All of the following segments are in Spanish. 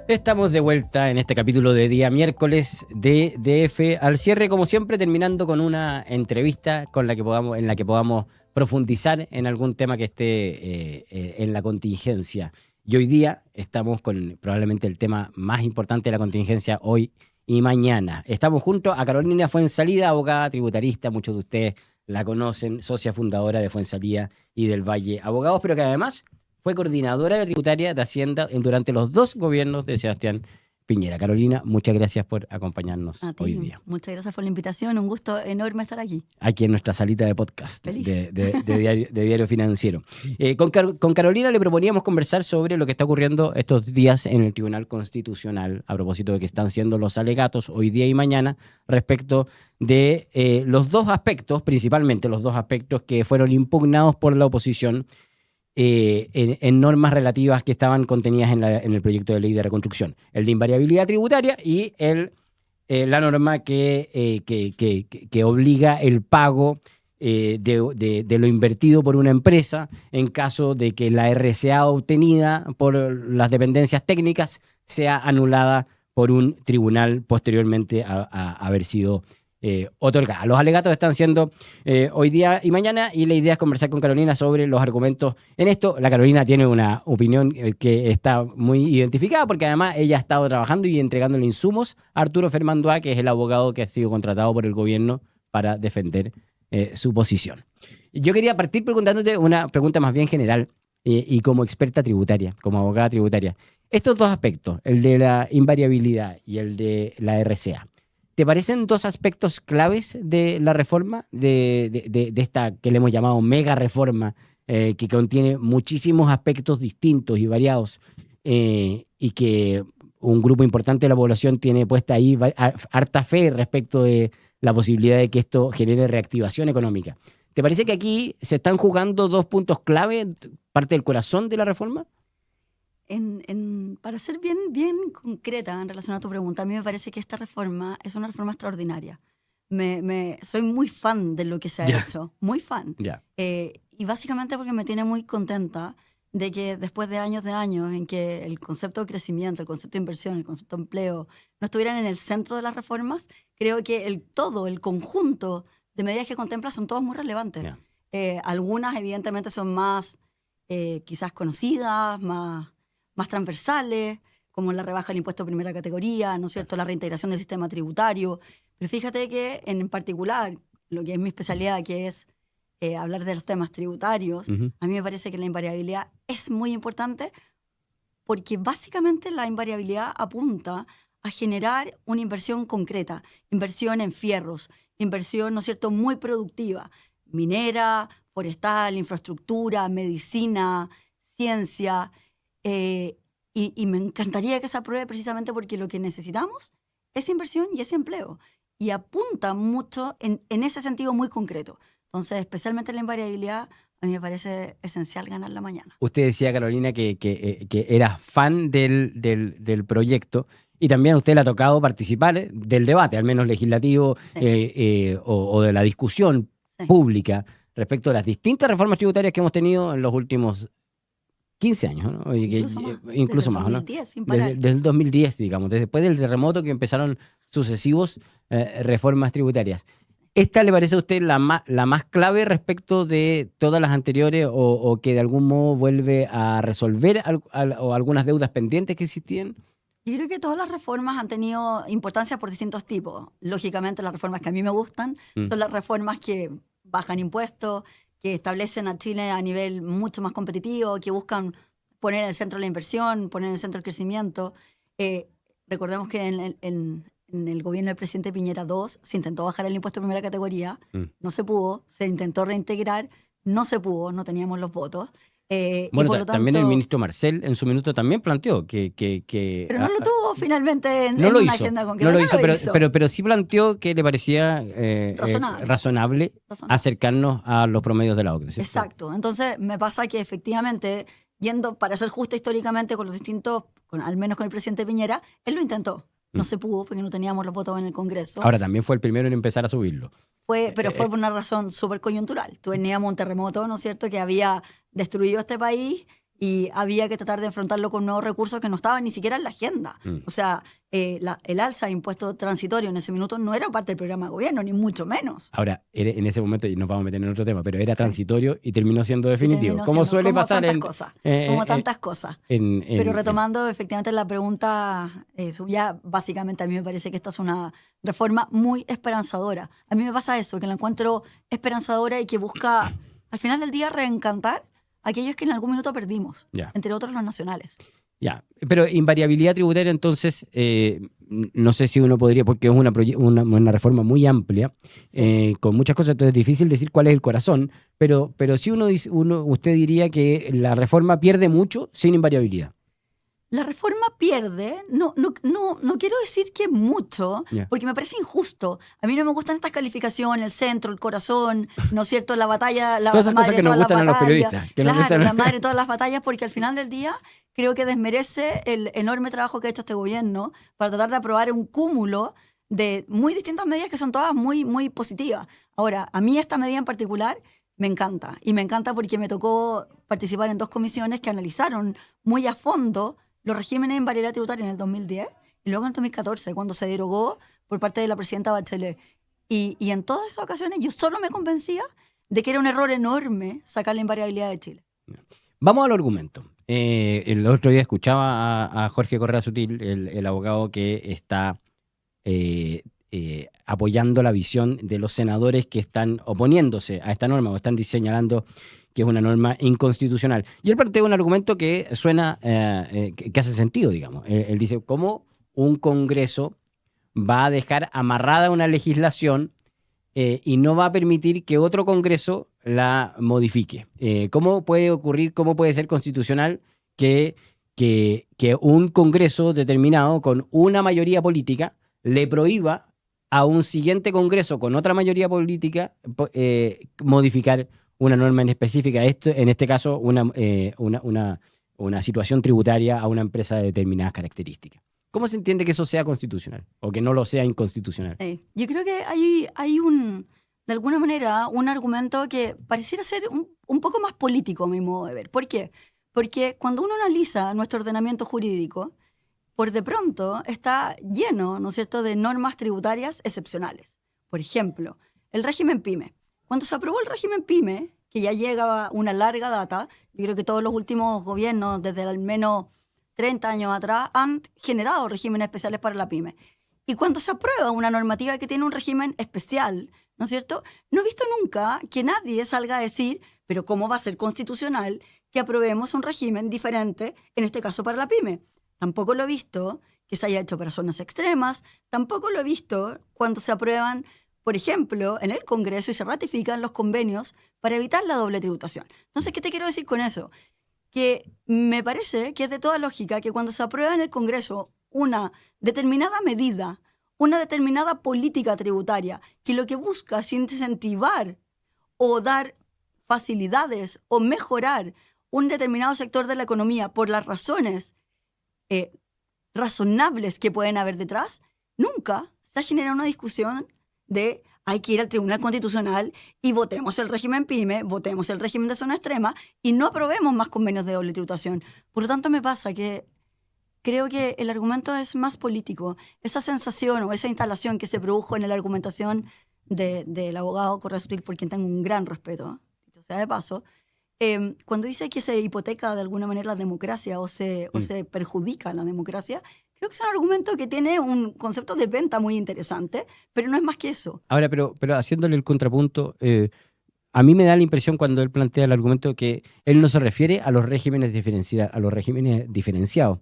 Estamos de vuelta en este capítulo de día miércoles de DF al cierre, como siempre, terminando con una entrevista en la que podamos profundizar en algún tema que esté en la contingencia. Y hoy día estamos con probablemente el tema más importante de la contingencia hoy y mañana. Estamos junto a Carolina Fuenzalida, abogada tributarista, muchos de ustedes la conocen, socia fundadora de Fuenzalida y del Valle Abogados, pero que además fue coordinadora tributaria de Hacienda durante los 2 gobiernos de Sebastián Piñera. Carolina, muchas gracias por acompañarnos hoy día. Muchas gracias por la invitación, un gusto enorme estar aquí. Aquí en nuestra salita de podcast de Diario Financiero. Con Carolina le proponíamos conversar sobre lo que está ocurriendo estos días en el Tribunal Constitucional a propósito de que están siendo los alegatos hoy día y mañana respecto de los dos aspectos, principalmente los dos aspectos que fueron impugnados por la oposición en normas relativas que estaban contenidas en el proyecto de ley de reconstrucción. El de invariabilidad tributaria y la norma que obliga el pago de lo invertido por una empresa en caso de que la RCA obtenida por las dependencias técnicas sea anulada por un tribunal posteriormente a haber sido otorgada. Los alegatos están siendo hoy día y mañana, y la idea es conversar con Carolina sobre los argumentos en esto. La Carolina tiene una opinión que está muy identificada porque además ella ha estado trabajando y entregándole insumos a Arturo Fermandoa, que es el abogado que ha sido contratado por el gobierno para defender su posición. Yo quería partir preguntándote una pregunta más bien general y como experta tributaria, como abogada tributaria. Estos dos aspectos, el de la invariabilidad y el de la RCA, ¿te parecen dos aspectos claves de la reforma, de esta que le hemos llamado mega reforma, que contiene muchísimos aspectos distintos y variados y que un grupo importante de la población tiene puesta ahí harta fe respecto de la posibilidad de que esto genere reactivación económica? ¿Te parece que aquí se están jugando dos puntos clave, parte del corazón de la reforma? Para ser bien concreta en relación a tu pregunta, a mí me parece que esta reforma es una reforma extraordinaria. Soy muy fan de lo que se ha hecho, muy fan. Y básicamente porque me tiene muy contenta de que después de años en que el concepto de crecimiento, el concepto de inversión, el concepto de empleo no estuvieran en el centro de las reformas, creo que el conjunto de medidas que contempla son todas muy relevantes. Algunas evidentemente son más quizás conocidas, más transversales, como la rebaja del impuesto de primera categoría, ¿no es cierto?, la reintegración del sistema tributario. Pero fíjate que en particular, lo que es mi especialidad, que es hablar de los temas tributarios, a mí me parece que la invariabilidad es muy importante porque básicamente la invariabilidad apunta a generar una inversión concreta, inversión en fierros, inversión, ¿no es cierto?, muy productiva, minera, forestal, infraestructura, medicina, ciencia. Y me encantaría que se apruebe precisamente porque lo que necesitamos es inversión y es empleo. Y apunta mucho en ese sentido muy concreto. Entonces, especialmente la invariabilidad, a mí me parece esencial ganar la mañana. Usted decía, Carolina, que era fan del proyecto y también a usted le ha tocado participar del debate, al menos legislativo, o de la discusión pública respecto a las distintas reformas tributarias que hemos tenido en los últimos 15 años, ¿no? Incluso más, ¿no? Desde el 2010, digamos, después del terremoto que empezaron sucesivos reformas tributarias. ¿Esta le parece a usted la más clave respecto de todas las anteriores o que de algún modo vuelve a resolver o algunas deudas pendientes que existían? Yo creo que todas las reformas han tenido importancia por distintos tipos. Lógicamente, las reformas que a mí me gustan son las reformas que bajan impuestos, que establecen a Chile a nivel mucho más competitivo, que buscan poner en el centro la inversión, poner en el centro el crecimiento. Recordemos que en el gobierno del presidente Piñera II se intentó bajar el impuesto de primera categoría, no se pudo, se intentó reintegrar, no se pudo, no teníamos los votos. Bueno, y por lo tanto, también el ministro Marcel en su minuto también planteó que pero no lo tuvo finalmente en una agenda concreta. No lo hizo, pero sí planteó que le parecía razonable acercarnos a los promedios de la OCDE, ¿cierto? Exacto. Entonces me pasa que efectivamente, yendo para ser justa históricamente con los distintos, al menos con el presidente Piñera, él lo intentó. No se pudo porque no teníamos los votos en el Congreso. Ahora también fue el primero en empezar a subirlo. Pero fue por una razón súper coyuntural. Teníamos un terremoto, ¿no es cierto?, que había destruido este país y había que tratar de enfrentarlo con nuevos recursos que no estaban ni siquiera en la agenda. O sea, el alza de impuesto transitorio en ese minuto no era parte del programa de gobierno, ni mucho menos. Ahora, en ese momento, y nos vamos a meter en otro tema, pero era transitorio y terminó siendo definitivo. Como suele pasar como tantas cosas. Pero retomando efectivamente la pregunta, ya básicamente a mí me parece que esta es una reforma muy esperanzadora. A mí me pasa eso, que la encuentro esperanzadora y que busca, al final del día, reencantar a aquellos que en algún minuto perdimos, entre otros los nacionales. Ya, pero invariabilidad tributaria, entonces, no sé si uno podría, porque es una reforma muy amplia, con muchas cosas, entonces es difícil decir cuál es el corazón, pero sí usted diría que la reforma pierde mucho sin invariabilidad. La reforma pierde, no quiero decir que mucho, porque me parece injusto. A mí no me gustan estas calificaciones, el centro, el corazón, ¿no es cierto? La batalla, todas esas cosas que nos gustan a los periodistas. La madre de todas las batallas, porque al final del día creo que desmerece el enorme trabajo que ha hecho este gobierno para tratar de aprobar un cúmulo de muy distintas medidas que son todas muy, muy positivas. Ahora, a mí esta medida en particular me encanta, y me encanta porque me tocó participar en 2 comisiones que analizaron muy a fondo los regímenes en invariabilidad tributaria en el 2010 y luego en el 2014, cuando se derogó por parte de la presidenta Bachelet. Y en todas esas ocasiones yo solo me convencía de que era un error enorme sacar la invariabilidad de Chile. Vamos al argumento. El otro día escuchaba a Jorge Correa Sutil, el abogado que está apoyando la visión de los senadores que están oponiéndose a esta norma o están señalando que es una norma inconstitucional. Y él plantea un argumento que suena, que hace sentido, digamos. Él dice, ¿cómo un Congreso va a dejar amarrada una legislación y no va a permitir que otro Congreso la modifique? ¿Cómo puede ocurrir, cómo puede ser constitucional que un Congreso determinado con una mayoría política le prohíba a un siguiente Congreso con otra mayoría política modificar una norma en específica? Esto, en este caso, una situación tributaria a una empresa de determinadas características. ¿Cómo se entiende que eso sea constitucional o que no lo sea inconstitucional? Yo creo que hay de alguna manera, un argumento que pareciera ser un poco más político, a mi modo de ver. ¿Por qué? Porque cuando uno analiza nuestro ordenamiento jurídico, por de pronto está lleno, ¿no es cierto?, de normas tributarias excepcionales. Por ejemplo, el régimen PYME. Cuando se aprobó el régimen PYME, que ya llega una larga data, yo creo que todos los últimos gobiernos, desde al menos 30 años atrás, han generado regímenes especiales para la PYME. Y cuando se aprueba una normativa que tiene un régimen especial, ¿no es cierto?, no he visto nunca que nadie salga a decir, pero ¿cómo va a ser constitucional que aprobemos un régimen diferente, en este caso para la PYME? Tampoco lo he visto que se haya hecho para zonas extremas, tampoco lo he visto cuando se aprueban, por ejemplo, en el Congreso y se ratifican los convenios para evitar la doble tributación. Entonces, ¿qué te quiero decir con eso? Que me parece que es de toda lógica que cuando se aprueba en el Congreso una determinada medida, una determinada política tributaria, que lo que busca es incentivar o dar facilidades o mejorar un determinado sector de la economía por las razones razonables que pueden haber detrás, nunca se ha generado una discusión de hay que ir al Tribunal Constitucional y votemos el régimen PYME, votemos el régimen de zona extrema y no aprobemos más convenios de doble tributación. Por lo tanto, me pasa que creo que el argumento es más político. Esa sensación o esa instalación que se produjo en la argumentación del abogado Correa Sutil, por quien tengo un gran respeto, dicho sea de paso, cuando dice que se hipoteca de alguna manera la democracia o se perjudica la democracia, creo que es un argumento que tiene un concepto de venta muy interesante, pero no es más que eso. Ahora, pero haciéndole el contrapunto, a mí me da la impresión cuando él plantea el argumento que él no se refiere a los regímenes diferenciados,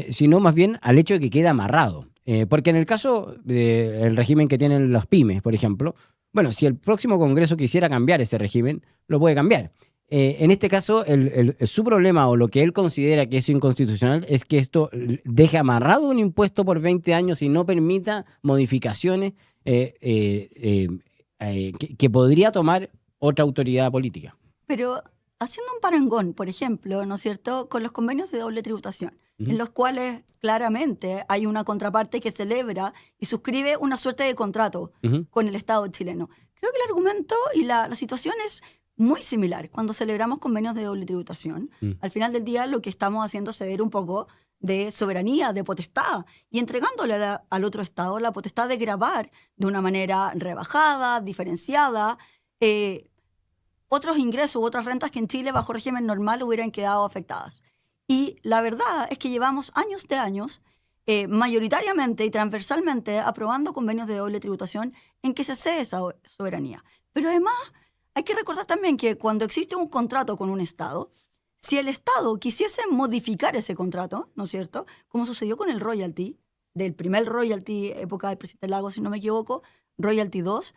sino más bien al hecho de que queda amarrado. Porque en el caso del régimen que tienen los pymes, por ejemplo, bueno, si el próximo Congreso quisiera cambiar ese régimen, lo puede cambiar. En este caso, su problema o lo que él considera que es inconstitucional es que esto deje amarrado un impuesto por 20 años y no permita modificaciones que podría tomar otra autoridad política. Pero haciendo un parangón, por ejemplo, ¿no es cierto?, con los convenios de doble tributación, en los cuales claramente hay una contraparte que celebra y suscribe una suerte de contrato con el Estado chileno. Creo que el argumento y la situación es muy similar. Cuando celebramos convenios de doble tributación, al final del día lo que estamos haciendo es ceder un poco de soberanía, de potestad, y entregándole al otro Estado la potestad de gravar de una manera rebajada, diferenciada, otros ingresos u otras rentas que en Chile bajo régimen normal hubieran quedado afectadas. Y la verdad es que llevamos años de años mayoritariamente y transversalmente aprobando convenios de doble tributación en que se cede esa soberanía. Pero además hay que recordar también que cuando existe un contrato con un Estado, si el Estado quisiese modificar ese contrato, ¿no es cierto?, como sucedió con el royalty, del primer royalty, época del presidente Lagos, si no me equivoco, royalty 2,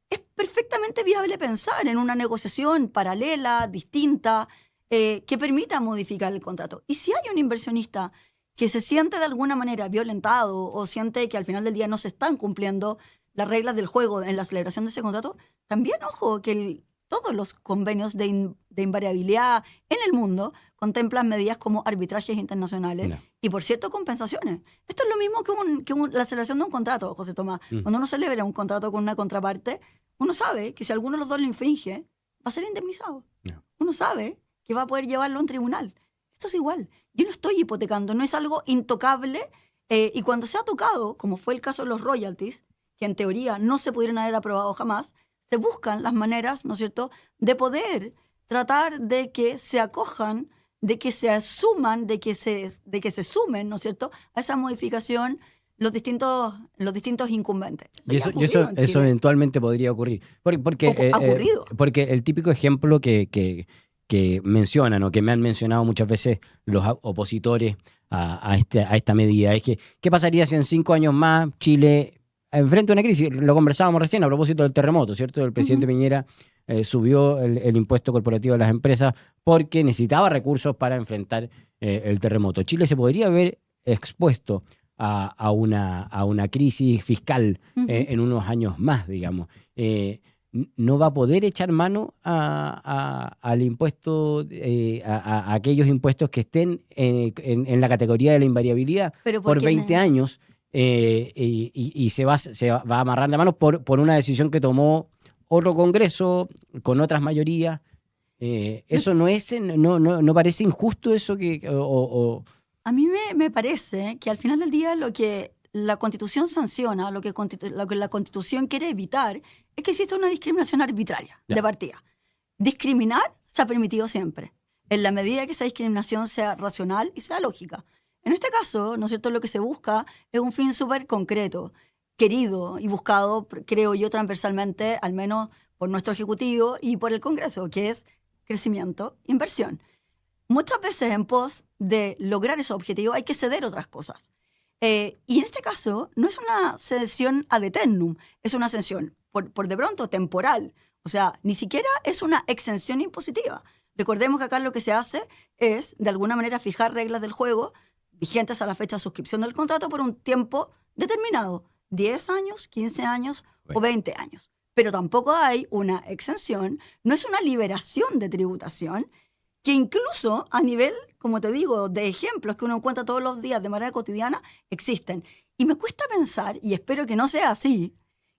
es perfectamente viable pensar en una negociación paralela, distinta, que permita modificar el contrato. Y si hay un inversionista que se siente de alguna manera violentado o siente que al final del día no se están cumpliendo las reglas del juego en la celebración de ese contrato, también, ojo, que todos los convenios de invariabilidad en el mundo contemplan medidas como arbitrajes internacionales y, por cierto, compensaciones. Esto es lo mismo que la celebración de un contrato, José Tomás. Cuando uno celebra un contrato con una contraparte, uno sabe que si alguno de los dos lo infringe, va a ser indemnizado. Uno sabe que va a poder llevarlo a un tribunal. Esto es igual. Yo no estoy hipotecando, no es algo intocable. Y cuando se ha tocado, como fue el caso de los royalties, que en teoría no se pudieron haber aprobado jamás, se buscan las maneras, ¿no es cierto?, de poder tratar de que se acojan, de que se asuman, de que se sumen, ¿no es cierto?, a esa modificación los distintos incumbentes. Y eso eventualmente podría ocurrir. Porque el típico ejemplo que mencionan o que me han mencionado muchas veces los opositores a esta medida es que ¿qué pasaría si en 5 años más Chile enfrenta una crisis? Lo conversábamos recién a propósito del terremoto, ¿cierto? El presidente Piñera subió el impuesto corporativo de las empresas porque necesitaba recursos para enfrentar el terremoto. Chile se podría ver expuesto a una crisis fiscal en unos años más, digamos. No va a poder echar mano al impuesto, a aquellos impuestos que estén en la categoría de la invariabilidad por 20 años y se va a amarrar de mano por una decisión que tomó otro Congreso con otras mayorías. Eso no parece injusto eso A mí me parece que al final del día lo que la Constitución sanciona, lo que la Constitución quiere evitar es que exista una discriminación arbitraria de partida. Discriminar se ha permitido siempre, en la medida que esa discriminación sea racional y sea lógica. En este caso, ¿no es cierto?, lo que se busca es un fin súper concreto, querido y buscado, creo yo, transversalmente, al menos por nuestro Ejecutivo y por el Congreso, que es crecimiento, inversión. Muchas veces en pos de lograr ese objetivo hay que ceder otras cosas. Y en este caso no es una cesión ad eternum, es una cesión por de pronto temporal. O sea, ni siquiera es una exención impositiva. Recordemos que acá lo que se hace es, de alguna manera, fijar reglas del juego vigentes a la fecha de suscripción del contrato por un tiempo determinado, 10 años, 15 años o 20 años. Pero tampoco hay una exención, no es una liberación de tributación, que incluso a nivel, como te digo, de ejemplos que uno encuentra todos los días de manera cotidiana, existen. Y me cuesta pensar, y espero que no sea así,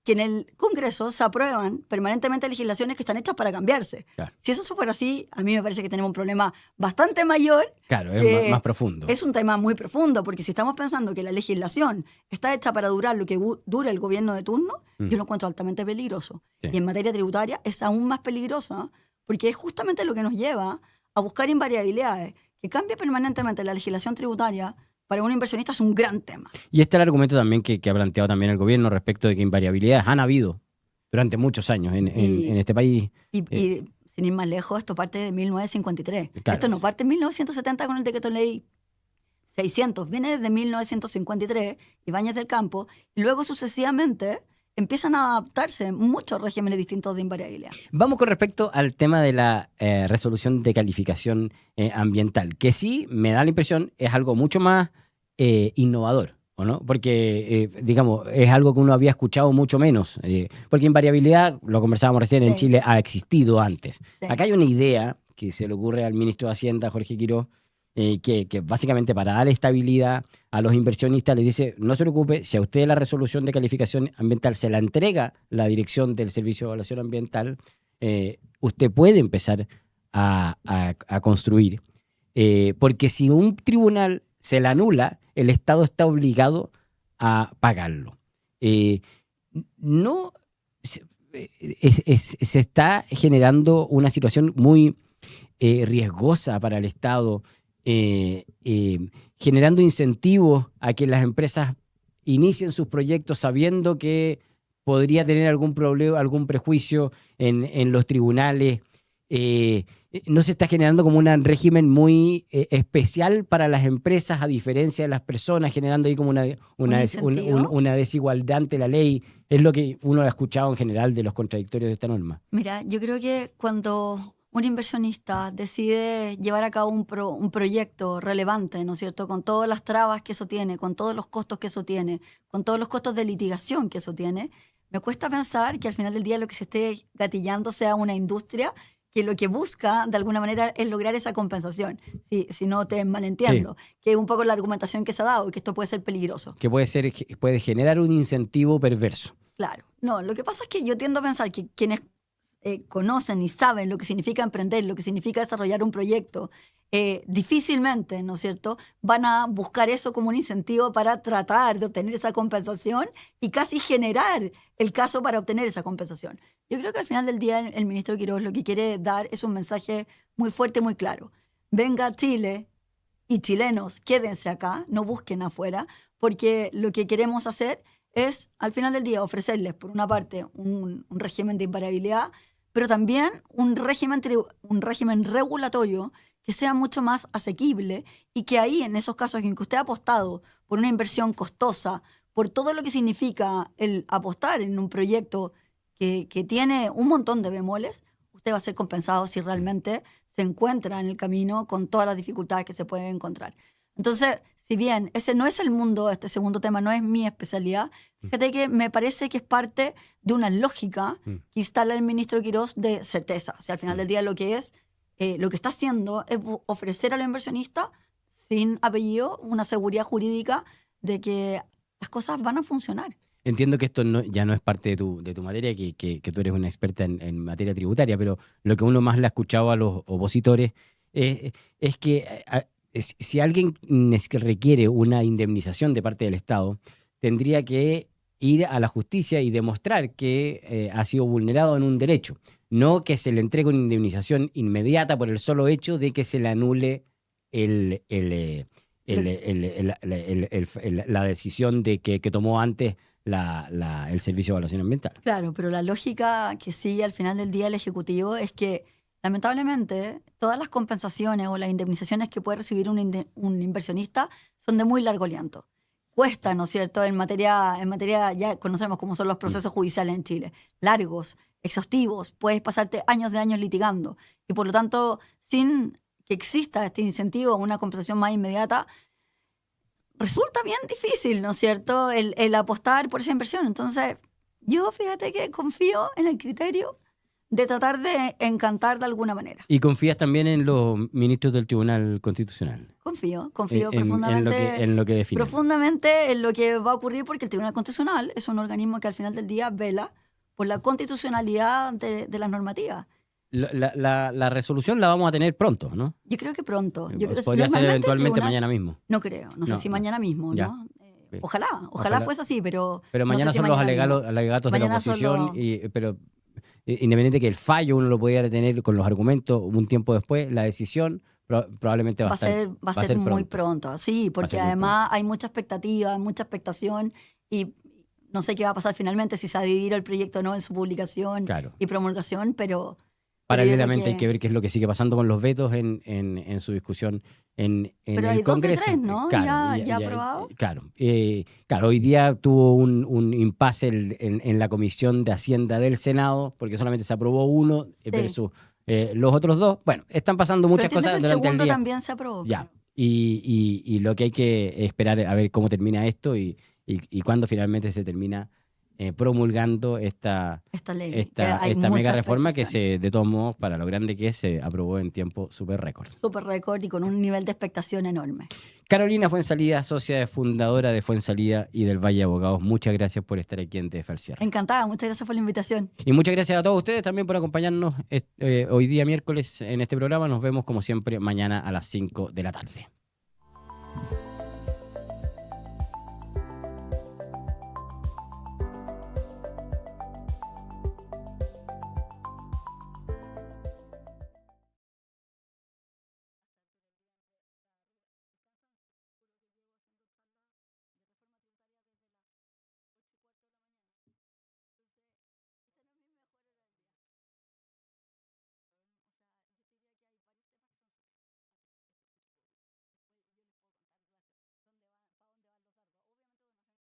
que en el Congreso se aprueban permanentemente legislaciones que están hechas para cambiarse. Claro. Si eso fuera así, a mí me parece que tenemos un problema bastante mayor. Claro, es más profundo. Es un tema muy profundo, porque si estamos pensando que la legislación está hecha para durar lo que dura el gobierno de turno, yo lo encuentro altamente peligroso. Sí. Y en materia tributaria es aún más peligrosa, porque es justamente lo que nos lleva a buscar invariabilidades. Que cambie permanentemente la legislación tributaria para un inversionista es un gran tema. Y este es el argumento también que ha planteado también el gobierno respecto de que invariabilidades han habido durante muchos años en este país. Y sin ir más lejos, esto parte de 1953. Claro, esto no parte en 1970 con el decreto ley 600. Viene desde 1953, Ibáñez del Campo, y luego sucesivamente empiezan a adaptarse muchos regímenes distintos de invariabilidad. Vamos con respecto al tema de la resolución de calificación ambiental, que sí me da la impresión es algo mucho más innovador, ¿o no? Porque, digamos, es algo que uno había escuchado mucho menos. Porque invariabilidad, lo conversábamos recién, en Chile ha existido antes. Sí. Acá hay una idea que se le ocurre al ministro de Hacienda, Jorge Quiroz, que básicamente para dar estabilidad a los inversionistas les dice, no se preocupe, si a usted la resolución de calificación ambiental se la entrega la dirección del Servicio de Evaluación Ambiental, usted puede empezar a construir. Porque si un tribunal se la anula, el Estado está obligado a pagarlo. No se está generando una situación muy riesgosa para el Estado, generando incentivos a que las empresas inicien sus proyectos sabiendo que podría tener algún problema, algún prejuicio en los tribunales. No se está generando como un régimen muy especial para las empresas, a diferencia de las personas, generando ahí como una desigualdad ante la ley. Es lo que uno ha escuchado en general de los contradictorios de esta norma. Mira, yo creo que cuando un inversionista decide llevar a cabo un proyecto relevante, ¿no es cierto?, con todas las trabas que eso tiene, con todos los costos que eso tiene, con todos los costos de litigación que eso tiene, me cuesta pensar que al final del día lo que se esté gatillando sea una industria que lo que busca, de alguna manera, es lograr esa compensación, si no te malentiendo, sí. Que es un poco la argumentación que se ha dado, que esto puede ser peligroso. Que puede generar un incentivo perverso. Claro. No, lo que pasa es que yo tiendo a pensar que quienes conocen y saben lo que significa emprender, lo que significa desarrollar un proyecto, difícilmente, ¿no es cierto?, van a buscar eso como un incentivo para tratar de obtener esa compensación y casi generar el caso para obtener esa compensación. Yo creo que al final del día el ministro Quirós lo que quiere dar es un mensaje muy fuerte, muy claro. Venga a Chile y chilenos, quédense acá, no busquen afuera, porque lo que queremos hacer es, al final del día, ofrecerles, por una parte, un régimen de imparabilidad, pero también un régimen regulatorio que sea mucho más asequible y que ahí, en esos casos en que usted ha apostado por una inversión costosa, por todo lo que significa el apostar en un proyecto que tiene un montón de bemoles, usted va a ser compensado si realmente se encuentra en el camino con todas las dificultades que se pueden encontrar. Entonces, si bien ese no es el mundo, este segundo tema no es mi especialidad, fíjate que me parece que es parte de una lógica que instala el ministro Quirós de certeza. O sea, al final del día lo que está haciendo es ofrecer a los inversionistas, sin apellido, una seguridad jurídica de que las cosas van a funcionar. Entiendo que esto ya no es parte de tu materia, que tú eres una experta en materia tributaria, pero lo que uno más le ha escuchado a los opositores es que si alguien requiere una indemnización de parte del Estado, tendría que ir a la justicia y demostrar que ha sido vulnerado en un derecho, no que se le entregue una indemnización inmediata por el solo hecho de que se le anule la decisión de que tomó antes el Servicio de Evaluación Ambiental. Claro, pero la lógica que sigue al final del día el Ejecutivo es que, lamentablemente, todas las compensaciones o las indemnizaciones que puede recibir un inversionista son de muy largo aliento. Cuesta, ¿no es cierto?, en materia ya conocemos cómo son los procesos judiciales en Chile. Largos, exhaustivos, puedes pasarte años de años litigando. Y por lo tanto, sin que exista este incentivo o una compensación más inmediata, resulta bien difícil, ¿no es cierto?, el apostar por esa inversión. Entonces, yo fíjate que confío en el criterio de tratar de encantar de alguna manera. ¿Y confías también en los ministros del Tribunal Constitucional? Confío profundamente en lo que define. Profundamente en lo que va a ocurrir, porque el Tribunal Constitucional es un organismo que al final del día vela por la constitucionalidad de las normativas. La resolución la vamos a tener pronto, ¿no? Yo creo que pronto. Podría ser eventualmente mañana mismo. No creo, no sé si mañana mismo, ya. ¿no? Ojalá fuese así, pero mañana no sé son si los mañana alegatos de la oposición, solo... pero independiente que el fallo uno lo pudiera tener con los argumentos un tiempo después, la decisión probablemente va a ser muy pronto. Sí, porque además hay mucha expectativa, mucha expectación y no sé qué va a pasar finalmente, si se va a dividir el proyecto o no en su publicación y promulgación, pero... Paralelamente hay que ver qué es lo que sigue pasando con los vetos en su discusión en el Congreso. Pero hay 2 de 3, ¿no? Claro, ¿Ya aprobado? Claro, hoy día tuvo un impasse en la Comisión de Hacienda del Senado, porque solamente se aprobó uno versus los otros 2. Bueno, están pasando muchas cosas durante el día. El segundo también se aprobó. Ya, y lo que hay que esperar a ver cómo termina esto y cuándo finalmente se termina promulgando esta ley. Esta mega reforma que de todos modos, para lo grande que es, se aprobó en tiempo súper récord. Súper récord y con un nivel de expectación enorme. Carolina Fuenzalida, socia fundadora de Fuenzalida y del Valle de Abogados, muchas gracias por estar aquí en TF al Cierre. Encantada, muchas gracias por la invitación. Y muchas gracias a todos ustedes también por acompañarnos hoy día miércoles en este programa. Nos vemos como siempre mañana a las 5 de la tarde.